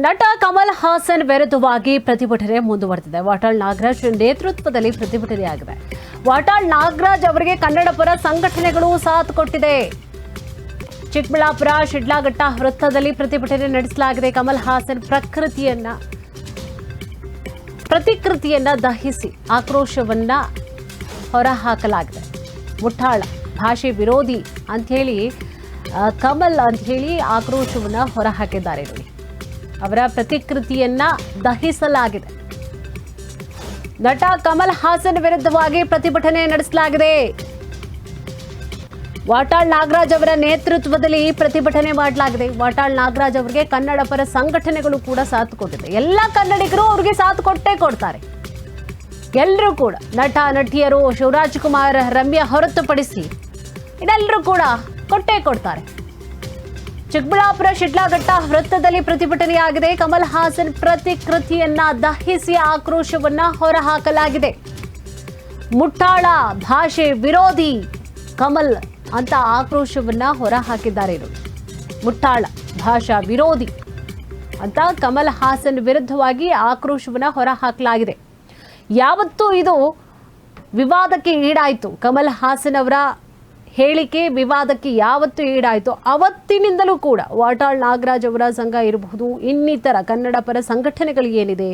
ನಟ ಕಮಲ್ ಹಾಸನ್ ವಿರುದ್ಧವಾಗಿ ಪ್ರತಿಭಟನೆ ಮುಂದುವರೆದಿದೆ. ವಾಟಾಳ್ ನಾಗರಾಜ್ ನೇತೃತ್ವದಲ್ಲಿ ಪ್ರತಿಭಟನೆಯಾಗಿದೆ. ವಾಟಾಳ್ ನಾಗರಾಜ್ ಅವರಿಗೆ ಕನ್ನಡ ಪರ ಸಂಘಟನೆಗಳು ಸಾಥ್ ಕೊಟ್ಟಿದೆ. ಚಿಕ್ಕಬಳ್ಳಾಪುರ ಶಿಡ್ಲಘಟ್ಟ ವೃತ್ತದಲ್ಲಿ ಪ್ರತಿಭಟನೆ ನಡೆಸಲಾಗಿದೆ. ಕಮಲ್ ಹಾಸನ್ ಪ್ರತಿಕೃತಿಯನ್ನ ದಹಿಸಿ ಆಕ್ರೋಶವನ್ನ ಹೊರಹಾಕಲಾಗಿದೆ. ಮುಠಾಳ ಭಾಷೆ ವಿರೋಧಿ ಅಂಥೇಳಿ ಕಮಲ್ ಅಂತ ಹೇಳಿ ಆಕ್ರೋಶವನ್ನ ಹೊರಹಾಕಿದ್ದಾರೆ. ನೋಡಿ, ಅವರ ಪ್ರತಿಕೃತಿಯನ್ನ ದಹಿಸಲಾಗಿದೆ. ನಟ ಕಮಲ್ ಹಾಸನ್ ವಿರುದ್ಧವಾಗಿ ಪ್ರತಿಭಟನೆ ನಡೆಸಲಾಗಿದೆ. ವಾಟಾಳ್ ನಾಗರಾಜ್ ಅವರ ನೇತೃತ್ವದಲ್ಲಿ ಪ್ರತಿಭಟನೆ ಮಾಡಲಾಗಿದೆ. ವಾಟಾಳ್ ನಾಗರಾಜ್ ಅವರಿಗೆ ಕನ್ನಡ ಪರ ಸಂಘಟನೆಗಳು ಕೂಡ ಸಾಥ್ ಕೊಟ್ಟಿದೆ. ಎಲ್ಲ ಕನ್ನಡಿಗರು ಅವರಿಗೆ ಸಾಥ್ ಕೊಟ್ಟೇ ಕೊಡ್ತಾರೆ. ಎಲ್ಲರೂ ಕೂಡ ನಟ ನಟಿಯರು ಶಿವರಾಜ್ ಕುಮಾರ್, ರಮ್ಯಾ ಹೊರತುಪಡಿಸಿ ಇದೆಲ್ಲರೂ ಕೂಡ ಕೊಟ್ಟೇ ಕೊಡ್ತಾರೆ. ಚಿಕ್ಕಬಳ್ಳಾಪುರ ಶಿಡ್ಲಘಟ್ಟ ವೃತ್ತದಲ್ಲಿ ಪ್ರತಿಭಟನೆಯಾಗಿದೆ. ಕಮಲ್ ಹಾಸನ್ ಪ್ರತಿಕೃತಿಯನ್ನ ದಹಿಸಿ ಆಕ್ರೋಶವನ್ನ ಹೊರಹಾಕಲಾಗಿದೆ. ಮುಟ್ಟಾಳ ಭಾಷೆ ವಿರೋಧಿ ಕಮಲ್ ಅಂತ ಆಕ್ರೋಶವನ್ನ ಹೊರಹಾಕಿದ್ದಾರೆ. ಮುಟ್ಟಾಳ ಭಾಷಾ ವಿರೋಧಿ ಅಂತ ಕಮಲ್ ಹಾಸನ್ ವಿರುದ್ಧವಾಗಿ ಆಕ್ರೋಶವನ್ನ ಹೊರಹಾಕಲಾಗಿದೆ. ಯಾವತ್ತೂ ಇದು ವಿವಾದಕ್ಕೆ ಈಡಾಯಿತು. ಕಮಲ್ ಹಾಸನ್ ಅವರ ಹೇಳಿಕೆ ವಿವಾದಕ್ಕೆ ಯಾವತ್ತು ಈಡಾಯಿತು ಅವತ್ತಿನಿಂದಲೂ ಕೂಡ ವಾಟಾಳ್ ನಾಗರಾಜ್ ಅವರ ಸಂಘ ಇರಬಹುದು, ಇನ್ನಿತರ ಕನ್ನಡ ಪರ ಸಂಘಟನೆಗಳು ಏನಿದೆ,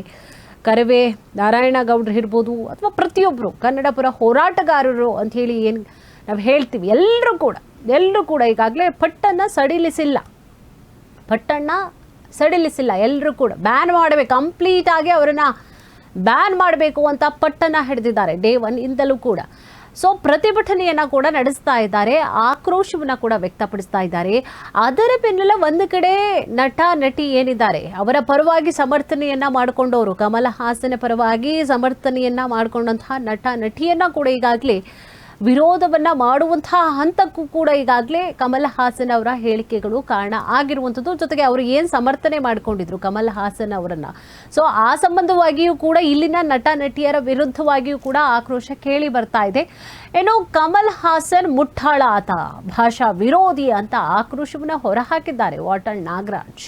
ಕರವೇ ನಾರಾಯಣಗೌಡರು ಇರ್ಬೋದು, ಅಥವಾ ಪ್ರತಿಯೊಬ್ಬರು ಕನ್ನಡ ಪರ ಹೋರಾಟಗಾರರು ಅಂಥೇಳಿ ಏನು ನಾವು ಹೇಳ್ತೀವಿ, ಎಲ್ಲರೂ ಕೂಡ ಈಗಾಗಲೇ ಪಟ್ಟನ್ನು ಸಡಿಲಿಸಿಲ್ಲ. ಎಲ್ಲರೂ ಕೂಡ ಬ್ಯಾನ್ ಮಾಡಬೇಕು, ಕಂಪ್ಲೀಟಾಗಿ ಅವರನ್ನು ಬ್ಯಾನ್ ಮಾಡಬೇಕು ಅಂತ ಪಟ್ಟನ್ನು ಹಿಡಿದಿದ್ದಾರೆ ಡೇ 1 ಇಂದಲೂ ಕೂಡ. ಸೊ ಪ್ರತಿಭಟನೆಯನ್ನ ಕೂಡ ನಡೆಸ್ತಾ ಇದ್ದಾರೆ, ಆಕ್ರೋಶವನ್ನ ಕೂಡ ವ್ಯಕ್ತಪಡಿಸ್ತಾ ಇದ್ದಾರೆ. ಅದರ ಬೆನ್ನಲ್ಲೇ ಒಂದು ಕಡೆ ನಟ ನಟಿ ಏನಿದ್ದಾರೆ ಅವರ ಪರವಾಗಿ ಸಮರ್ಥನೆಯನ್ನ ಮಾಡಿಕೊಂಡವರು, ಕಮಲ್ ಹಾಸನ ಪರವಾಗಿ ಸಮರ್ಥನೆಯನ್ನ ಮಾಡಿಕೊಂಡಂತಹ ನಟ ನಟಿಯನ್ನ ಕೂಡ ಈಗಾಗಲೇ ವಿರೋಧವನ್ನ ಮಾಡುವಂತಹ ಹಂತಕ್ಕೂ ಕೂಡ ಈಗಾಗಲೇ ಕಮಲ್ ಹಾಸನ್ ಅವರ ಹೇಳಿಕೆಗಳು ಕಾರಣ ಆಗಿರುವಂಥದ್ದು. ಜೊತೆಗೆ ಅವರು ಏನು ಸಮರ್ಥನೆ ಮಾಡಿಕೊಂಡಿದ್ರು ಕಮಲ್ ಹಾಸನ್ ಅವರನ್ನ, ಸೊ ಆ ಸಂಬಂಧವಾಗಿಯೂ ಕೂಡ ಇಲ್ಲಿನ ನಟ ನಟಿಯರ ವಿರುದ್ಧವಾಗಿಯೂ ಕೂಡ ಆಕ್ರೋಶ ಕೇಳಿ ಬರ್ತಾ ಇದೆ. ಏನು ಕಮಲ್ ಹಾಸನ್ ಮುಟ್ಟಾಳ ಆತ, ಭಾಷಾ ವಿರೋಧಿ ಅಂತ ಆಕ್ರೋಶವನ್ನ ಹೊರಹಾಕಿದ್ದಾರೆ ವಾಟಾಳ್ ನಾಗರಾಜ್.